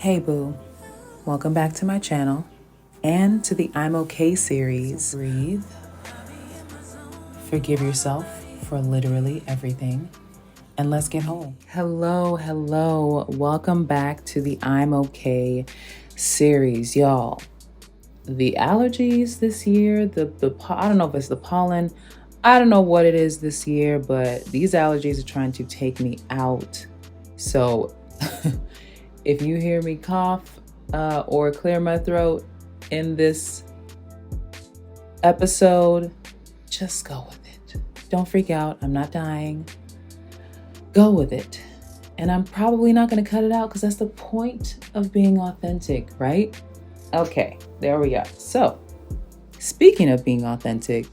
Hey boo, welcome back to my channel and to the I'm Okay series. Breathe. Forgive yourself for literally everything and let's get whole. Hello. Welcome back to the I'm Okay series, y'all. The allergies this year, I don't know if it's the pollen. I don't know what it is this year, but these allergies are trying to take me out. So if you hear me cough or clear my throat in this episode, just go with it. Don't freak out. I'm not dying. Go with it. And I'm probably not going to cut it out because that's the point of being authentic, right? Okay, there we are. So, speaking of being authentic,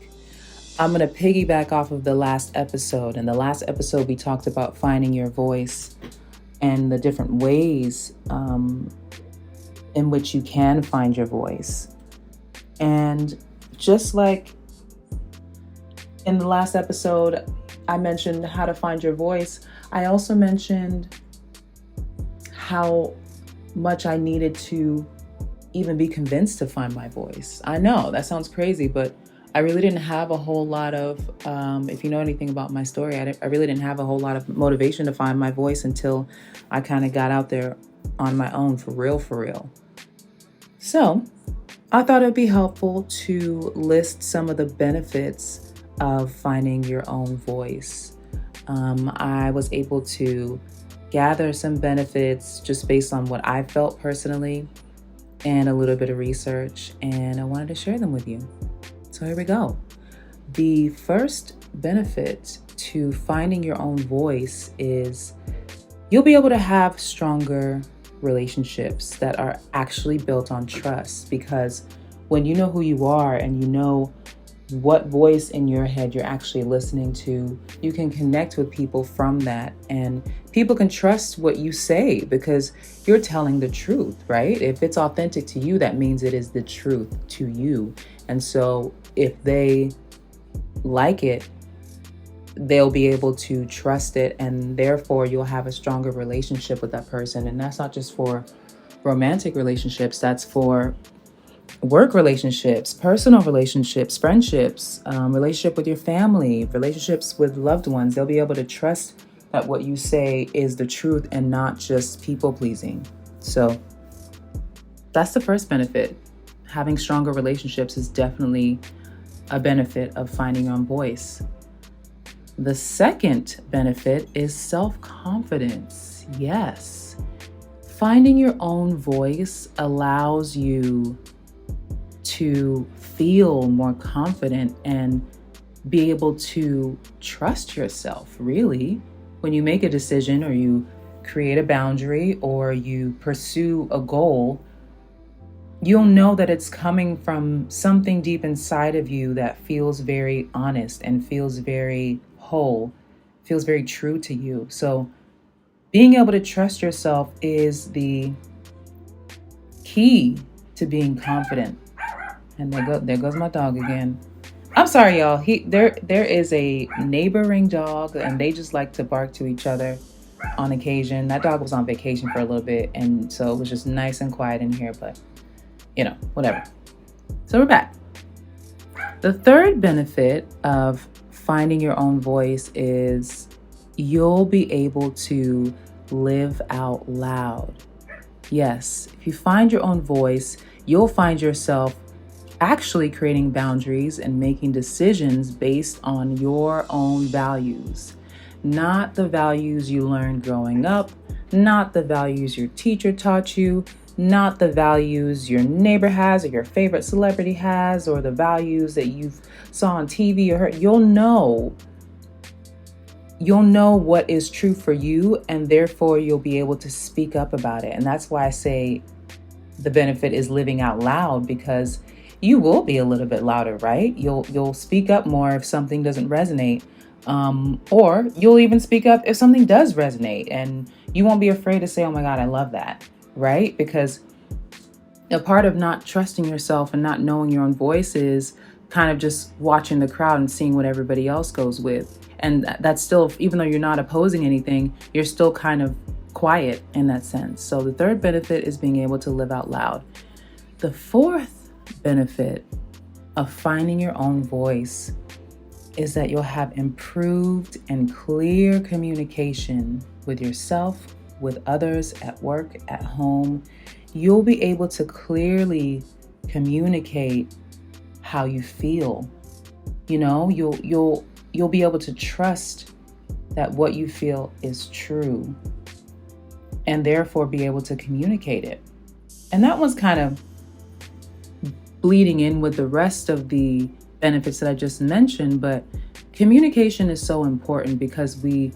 I'm going to piggyback off of the last episode. In the last episode, we talked about finding your voice and the different ways in which you can find your voice. And just like in the last episode, I mentioned how to find your voice. I also mentioned how much I needed to even be convinced to find my voice. I know that sounds crazy, but I really didn't have a whole lot of, if you know anything about my story, I really didn't have a whole lot of motivation to find my voice until I kind of got out there on my own for real. So I thought it'd be helpful to list some of the benefits of finding your own voice. I was able to gather some benefits just based on what I felt personally and a little bit of research, and I wanted to share them with you. So here we go. The first benefit to finding your own voice is you'll be able to have stronger relationships that are actually built on trust, because when you know who you are and you know what voice in your head you're actually listening to, you can connect with people from that, and people can trust what you say because you're telling the truth, right? If it's authentic to you, that means it is the truth to you. And so if they like it, they'll be able to trust it, and therefore you'll have a stronger relationship with that person. And that's not just for romantic relationships, that's for work relationships, personal relationships, friendships, relationship with your family, relationships with loved ones. They'll be able to trust that what you say is the truth and not just people pleasing. So that's the first benefit. Having stronger relationships is definitely a benefit of finding your own voice. The second benefit is self-confidence. Yes. Finding your own voice allows you to feel more confident and be able to trust yourself, really. When you make a decision or you create a boundary or you pursue a goal, you'll know that it's coming from something deep inside of you that feels very honest and feels very whole, feels very true to you. So being able to trust yourself is the key to being confident. And there goes my dog again. I'm sorry, y'all. There is a neighboring dog, and they just like to bark to each other on occasion. That dog was on vacation for a little bit, and so it was just nice and quiet in here, but whatever. So we're back. The third benefit of finding your own voice is you'll be able to live out loud. Yes, if you find your own voice, you'll find yourself actually creating boundaries and making decisions based on your own values, not the values you learned growing up, not the values your teacher taught you, not the values your neighbor has or your favorite celebrity has, or the values that you saw on TV or heard. You'll know what is true for you, and therefore you'll be able to speak up about it. And that's why I say the benefit is living out loud, because you will be a little bit louder, right? You'll speak up more if something doesn't resonate, or you'll even speak up if something does resonate, and you won't be afraid to say, "Oh my God, I love that," right? Because a part of not trusting yourself and not knowing your own voice is kind of just watching the crowd and seeing what everybody else goes with. And that's still, even though you're not opposing anything, you're still kind of quiet in that sense. So the third benefit is being able to live out loud. The fourth benefit of finding your own voice is that you'll have improved and clear communication with yourself, with others, at work, at home. You'll be able to clearly communicate how you feel. You know, you'll be able to trust that what you feel is true, and therefore be able to communicate it. And that one's kind of bleeding in with the rest of the benefits that I just mentioned, but communication is so important because we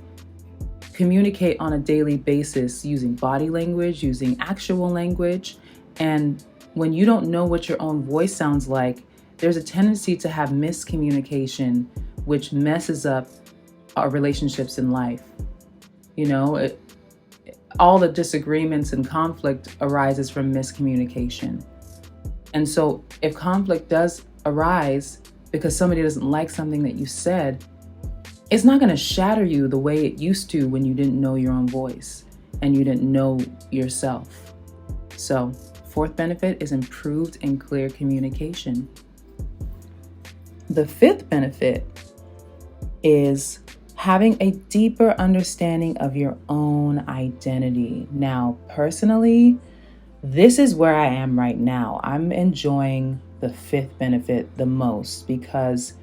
communicate on a daily basis using body language, using actual language. And when you don't know what your own voice sounds like, there's a tendency to have miscommunication, which messes up our relationships in life. You know, all the disagreements and conflict arises from miscommunication. And so if conflict does arise because somebody doesn't like something that you said, it's not going to shatter you the way it used to when you didn't know your own voice and you didn't know yourself. So, fourth benefit is improved and clear communication. The fifth benefit is having a deeper understanding of your own identity. Now, personally, this is where I am right now. I'm enjoying the fifth benefit the most because,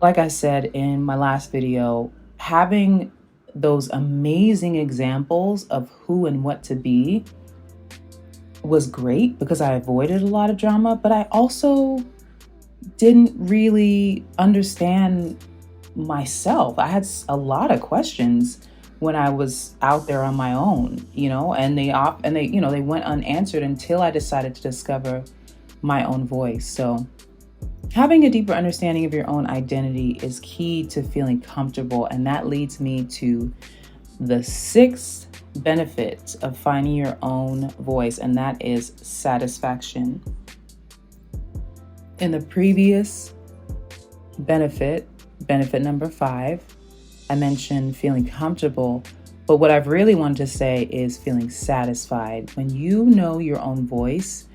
like I said in my last video, having those amazing examples of who and what to be was great because I avoided a lot of drama, but I also didn't really understand myself. I had a lot of questions when I was out there on my own, you know, and they went unanswered until I decided to discover my own voice. So having a deeper understanding of your own identity is key to feeling comfortable, and that leads me to the sixth benefit of finding your own voice, and that is satisfaction. In the previous benefit number 5, I mentioned feeling comfortable, but what I've really wanted to say is feeling satisfied. When you know your own voice,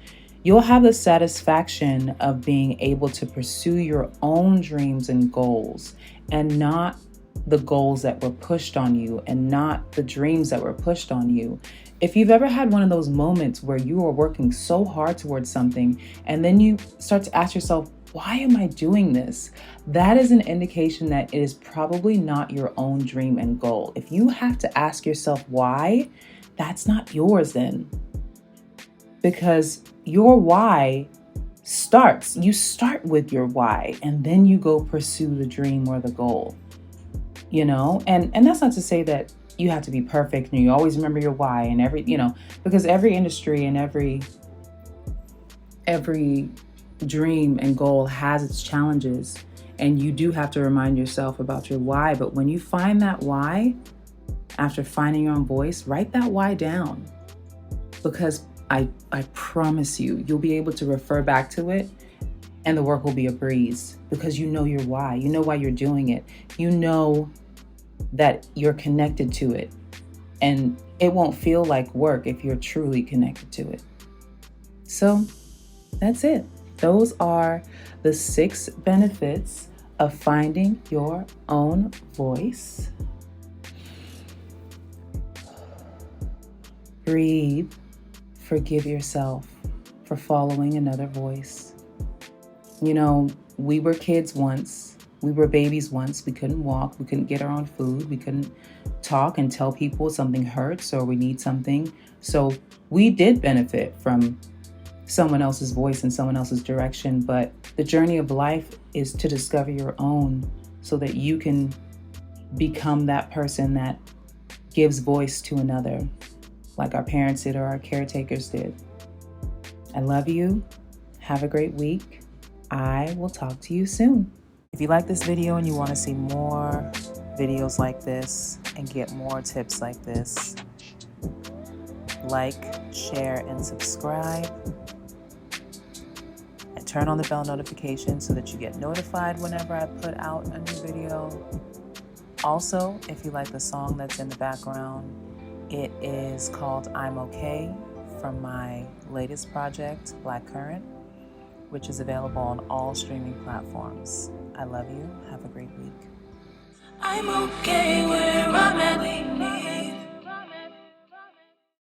you'll have the satisfaction of being able to pursue your own dreams and goals, and not the goals that were pushed on you and not the dreams that were pushed on you. If you've ever had one of those moments where you are working so hard towards something and then you start to ask yourself, why am I doing this? That is an indication that it is probably not your own dream and goal. If you have to ask yourself why, that's not yours then. Because your why you start with your why, and then you go pursue the dream or the goal, you know? And that's not to say that you have to be perfect and you always remember your why and because every industry and every dream and goal has its challenges, and you do have to remind yourself about your why. But when you find that why, after finding your own voice, write that why down, because I promise you'll be able to refer back to it and the work will be a breeze because you know your why. You know why you're doing it. You know that you're connected to it, and it won't feel like work if you're truly connected to it. So that's it. Those are the 6 benefits of finding your own voice. Breathe. Forgive yourself for following another voice. You know, we were kids once. We were babies once. We couldn't walk. We couldn't get our own food. We couldn't talk and tell people something hurts or we need something. So we did benefit from someone else's voice and someone else's direction. But the journey of life is to discover your own so that you can become that person that gives voice to another, like our parents did or our caretakers did. I love you. Have a great week. I will talk to you soon. If you like this video and you want to see more videos like this and get more tips like this, like, share, and subscribe. And turn on the bell notification so that you get notified whenever I put out a new video. Also, if you like the song that's in the background, It is called I'm Okay from my latest project, Blackcurrant, which is available on all streaming platforms. I love you. Have a great week. I'm okay with